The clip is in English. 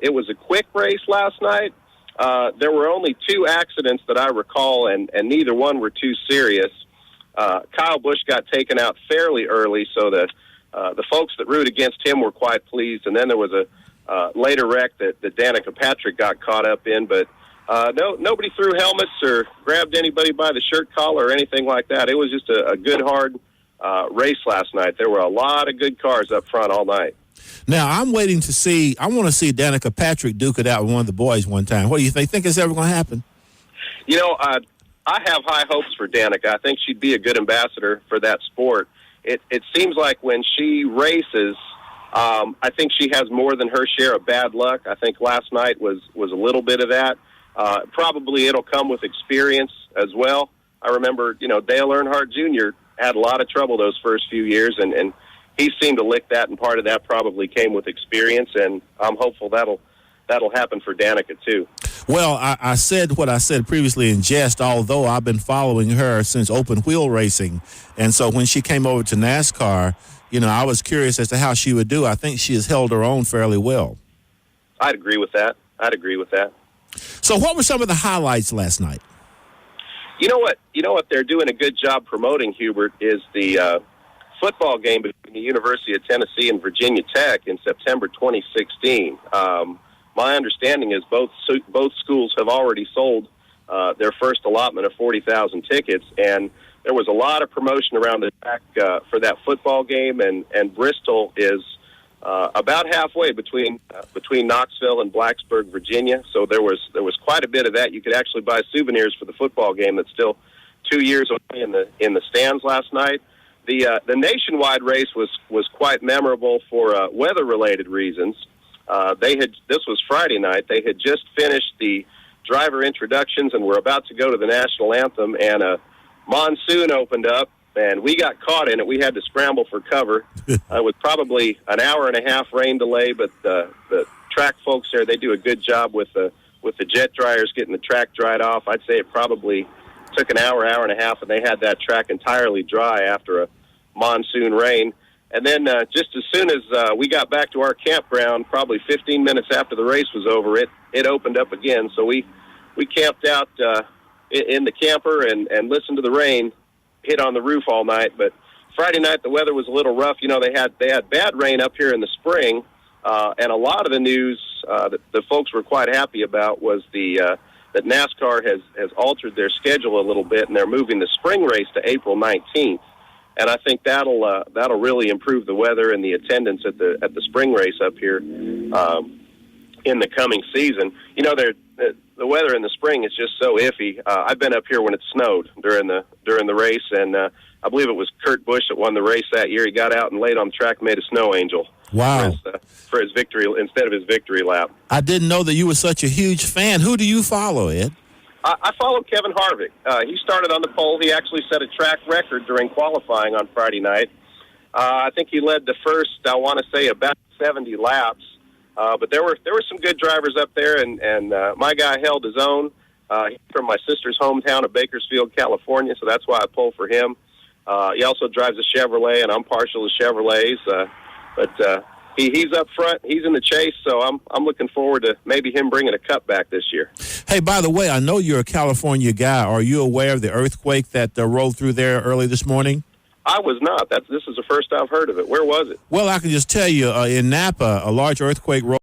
it was a quick race last night. There were only 2 accidents that I recall, and neither one were too serious. Kyle Busch got taken out fairly early, so the folks that root against him were quite pleased. And then there was a later wreck that Danica Patrick got caught up in, but nobody threw helmets or grabbed anybody by the shirt collar or anything like that. It was just a good, hard race last night. There were a lot of good cars up front all night. Now, I'm waiting to see – I want to see Danica Patrick duke it out with one of the boys one time. What do you think it's ever going to happen? You know, I have high hopes for Danica. I think she'd be a good ambassador for that sport. It seems like when she races, I think she has more than her share of bad luck. I think last night was a little bit of that. Probably it'll come with experience as well. I remember, Dale Earnhardt Jr. had a lot of trouble those first few years, and he seemed to lick that, and part of that probably came with experience, and I'm hopeful that'll happen for Danica too. Well, I said what I said previously in jest, although I've been following her since open wheel racing, and so when she came over to NASCAR, I was curious as to how she would do. I think she has held her own fairly well. I'd agree with that. So what were some of the highlights last night? You know what they're doing a good job promoting, Hubert, is the football game between the University of Tennessee and Virginia Tech in September 2016. My understanding is both schools have already sold their first allotment of 40,000 tickets, and there was a lot of promotion around the track for that football game, and Bristol is about halfway between Knoxville and Blacksburg, Virginia. So there was quite a bit of that. You could actually buy souvenirs for the football game that's still 2 years away in the stands last night. The nationwide race was quite memorable for weather-related reasons. This was Friday night. They had just finished the driver introductions and were about to go to the national anthem, and a monsoon opened up, and we got caught in it. We had to scramble for cover. It was probably an hour and a half rain delay, but the track folks there, they do a good job with the jet dryers getting the track dried off. I'd say it probably took an hour and a half, and they had that track entirely dry after a monsoon rain. And then just as soon as we got back to our campground, probably 15 minutes after the race was over, it opened up again. So we camped out in the camper and listened to the rain hit on the roof all night. But Friday night the weather was a little rough. They had bad rain up here in the spring, and a lot of the news that the folks were quite happy about was that NASCAR has altered their schedule a little bit, and they're moving the spring race to April 19th. And I think that'll really improve the weather and the attendance at the spring race up here in the coming season. The weather in the spring is just so iffy. I've been up here when it snowed during the race, and I believe it was Kurt Busch that won the race that year. He got out and laid on the track and made a snow angel. Wow! For his victory instead of his victory lap. I didn't know that you were such a huge fan. Who do you follow, Ed? I followed Kevin Harvick. He started on the pole. He actually set a track record during qualifying on Friday night. I think he led the first, I want to say, about 70 laps. But there were some good drivers up there, and my guy held his own. He's from my sister's hometown of Bakersfield, California, so that's why I pull for him. He also drives a Chevrolet, and I'm partial to Chevrolets. But he's up front. He's in the chase, so I'm looking forward to maybe him bringing a cup back this year. Hey, by the way, I know you're a California guy. Are you aware of the earthquake that rolled through there early this morning? I was not. This is the first I've heard of it. Where was it? Well, I can just tell you, in Napa, a large earthquake rolled